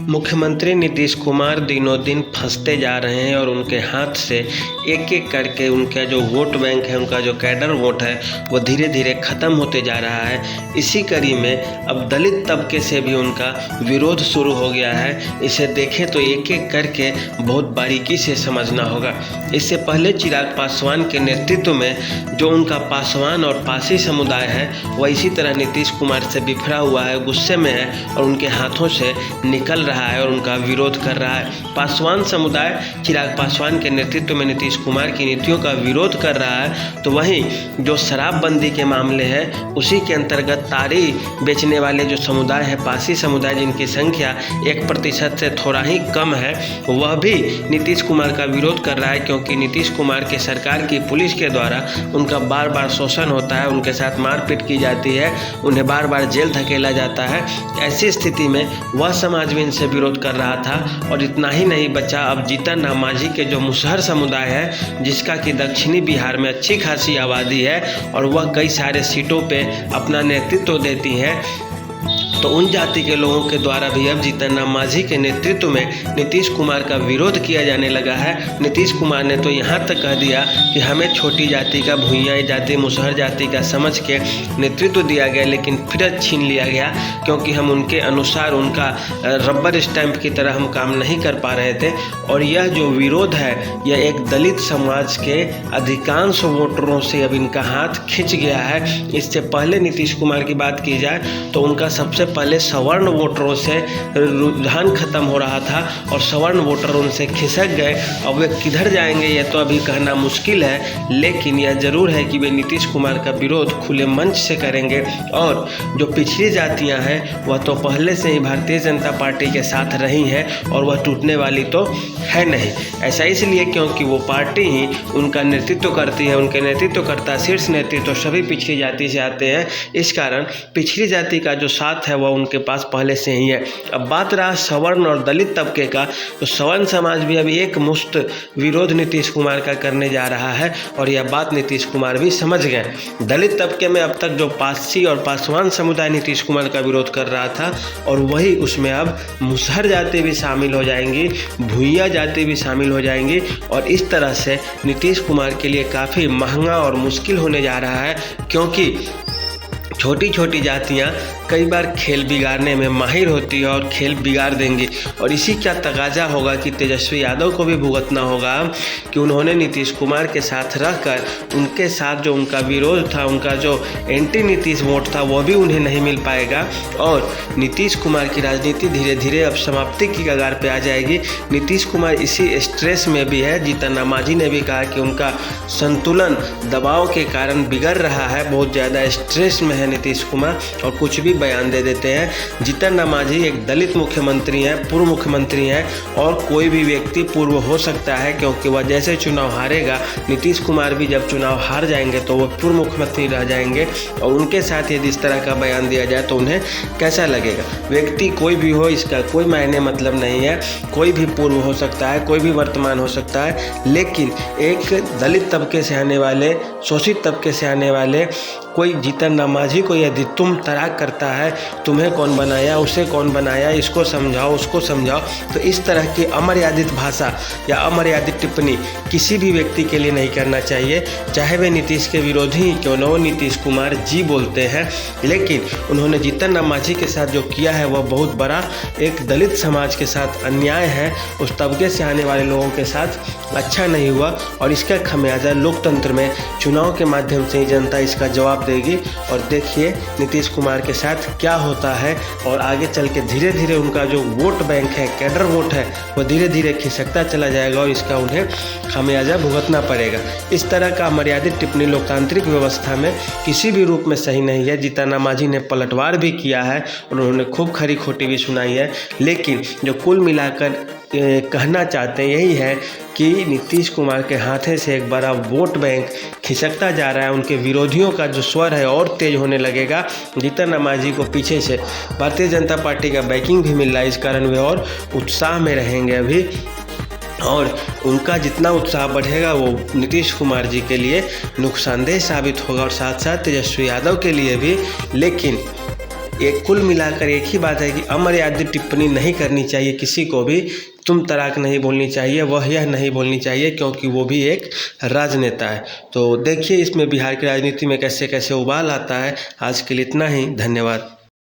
मुख्यमंत्री नीतीश कुमार दिनों दिन फंसते जा रहे हैं और उनके हाथ से एक एक करके उनका जो वोट बैंक है, उनका जो कैडर वोट है, वो धीरे धीरे ख़त्म होते जा रहा है। इसी कड़ी में अब दलित तबके से भी उनका विरोध शुरू हो गया है। इसे देखें तो एक एक करके बहुत बारीकी से समझना होगा। इससे पहले चिराग पासवान के नेतृत्व में जो उनका पासवान और पासी समुदाय है, वह इसी तरह नीतीश कुमार से बिफरा हुआ है, गुस्से में है और उनके हाथों से निकल रहा है और उनका विरोध कर रहा है। पासवान समुदाय चिराग पासवान के नेतृत्व में नीतीश कुमार की नीतियों का विरोध कर रहा है, तो वहीं जो शराबबंदी के मामले हैं उसी के अंतर्गत तारी बेचने वाले जो समुदाय है, पासी समुदाय, जिनकी संख्या 1% से थोड़ा ही कम है, वह भी नीतीश कुमार का विरोध कर रहा है। क्योंकि नीतीश कुमार के सरकार की पुलिस के द्वारा उनका बार बार शोषण होता है, उनके साथ मारपीट की जाती है, उन्हें बार बार जेल धकेला जाता है। ऐसी स्थिति में वह समाज भी इनसे विरोध कर रहा था। और इतना ही नहीं बचा, अब जीतन राम मांझी के जो मुसहर समुदाय है, जिसका कि दक्षिणी बिहार में अच्छी खासी आबादी है और वह कई सारे सीटों पे अपना नेतृत्व देती हैं, तो उन जाति के लोगों के द्वारा भी अब जीतन राम मांझी के नेतृत्व में नीतीश कुमार का विरोध किया जाने लगा है। नीतीश कुमार ने तो यहाँ तक कह दिया कि हमें छोटी जाति का, भूइयाँ जाति, मुसहर जाति का समझ के नेतृत्व दिया गया, लेकिन फिर छीन लिया गया क्योंकि हम उनके अनुसार, उनका रबर स्टैंप की तरह हम काम नहीं कर पा रहे थे। और यह जो विरोध है, यह एक दलित समाज के अधिकांश वोटरों से अब इनका हाथ खिंच गया है। इससे पहले नीतीश कुमार की बात की जाए तो उनका सबसे पहले सवर्ण वोटरों से रुझान खत्म हो रहा था और सवर्ण वोटर उनसे खिसक गए। अब वे किधर जाएंगे यह तो अभी कहना मुश्किल है, लेकिन यह जरूर है कि वे नीतीश कुमार का विरोध खुले मंच से करेंगे। और जो पिछड़ी जातियां हैं वह तो पहले से ही भारतीय जनता पार्टी के साथ रही हैं और वह टूटने वाली तो है नहीं। ऐसा इसलिए क्योंकि वो पार्टी ही उनका नेतृत्व करती है, उनके नेतृत्वकर्ता, शीर्ष नेतृत्व सभी पिछड़ी जाति से आते हैं। इस कारण पिछड़ी जाति का जो साथ है वह उनके पास पहले से ही है। अब बात रहा सवर्ण और दलित तबके का, तो सवर्ण समाज भी अभी एक मुश्त विरोध नीतीश कुमार का करने जा रहा है और यह बात नीतीश कुमार भी समझ गए। दलित तबके में अब तक जो पासी और पासवान समुदाय नीतीश कुमार का विरोध कर रहा था, और वही उसमें अब मुसहर जाति भी शामिल हो जाएंगी, भूइयाँ जाति भी शामिल हो जाएंगी। और इस तरह से नीतीश कुमार के लिए काफ़ी महंगा और मुश्किल होने जा रहा है, क्योंकि छोटी छोटी जातियाँ कई बार खेल बिगाड़ने में माहिर होती है और खेल बिगाड़ देंगी। और इसी का तकाजा होगा कि तेजस्वी यादव को भी भुगतना होगा कि उन्होंने नीतीश कुमार के साथ रहकर उनके साथ जो उनका विरोध था, उनका जो एंटी नीतीश वोट था, वो भी उन्हें नहीं मिल पाएगा। और नीतीश कुमार की राजनीति धीरे धीरे अब समाप्ति की कगार पे आ जाएगी। नीतीश कुमार इसी स्ट्रेस में भी है। जीतन राम मांझी ने भी कहा कि उनका संतुलन दबाव के कारण बिगड़ रहा है, बहुत ज़्यादा स्ट्रेस में है नीतीश कुमार, और कुछ भी बयान दे देते हैं। जीतन राम मांझी एक दलित मुख्यमंत्री हैं, पूर्व मुख्यमंत्री हैं, और कोई भी व्यक्ति पूर्व हो सकता है क्योंकि वह जैसे चुनाव हारेगा, नीतीश कुमार भी जब चुनाव हार जाएंगे तो वह पूर्व मुख्यमंत्री रह जाएंगे। और उनके साथ यदि इस तरह का बयान दिया जाए तो उन्हें कैसा लगेगा। व्यक्ति कोई भी हो, इसका कोई मायने मतलब नहीं है। कोई भी पूर्व हो सकता है, कोई भी वर्तमान हो सकता है, लेकिन एक दलित तबके से आने वाले, शोषित तबके से आने वाले कोई जीतन राम मांझी को यदि तुम तराक करता है, तुम्हें कौन बनाया, उसे कौन बनाया, इसको समझाओ, उसको समझाओ, तो इस तरह की अमर्यादित भाषा या अमर्यादित टिप्पणी किसी भी व्यक्ति के लिए नहीं करना चाहिए, चाहे वे नीतीश के विरोधी ही क्यों न हो। नीतीश कुमार जी बोलते हैं, लेकिन उन्होंने जीतन राम मांझी के साथ जो किया है वह बहुत बड़ा एक दलित समाज के साथ अन्याय है। उस तबके से आने वाले लोगों के साथ अच्छा नहीं हुआ और इसका खमियाजा लोकतंत्र में चुनाव के माध्यम से ही जनता इसका जवाब देगी। और देखिए नीतीश कुमार के साथ क्या होता है, और आगे चल के धीरे धीरे उनका जो वोट बैंक है, कैडर वोट है, वो धीरे धीरे खिसकता चला जाएगा और इसका उन्हें खामियाजा भुगतना पड़ेगा। इस तरह का मर्यादित टिप्पणी लोकतांत्रिक व्यवस्था में किसी भी रूप में सही नहीं है। जीतन राम मांझी ने पलटवार भी किया है और उन्होंने खूब खरी खोटी भी सुनाई है, लेकिन जो कुल मिलाकर कहना चाहते हैं यही है कि नीतीश कुमार के हाथे से एक बड़ा वोट बैंक खिसकता जा रहा है। उनके विरोधियों का जो स्वर है और तेज होने लगेगा। जीतन राम मांझी को पीछे से भारतीय जनता पार्टी का बैकिंग भी मिल रहा है, इस कारण वे और उत्साह में रहेंगे अभी, और उनका जितना उत्साह बढ़ेगा वो नीतीश कुमार जी के लिए नुकसानदेह साबित होगा और साथ साथ तेजस्वी यादव के लिए भी। लेकिन एक कुल मिलाकर एक ही बात है कि अमर्यादित टिप्पणी नहीं करनी चाहिए किसी को भी। तुम तड़ाक नहीं बोलनी चाहिए, वह यह नहीं बोलनी चाहिए, क्योंकि वो भी एक राजनेता है। तो देखिए इसमें बिहार की राजनीति में कैसे कैसे उबाल आता है। आज के लिए इतना ही, धन्यवाद।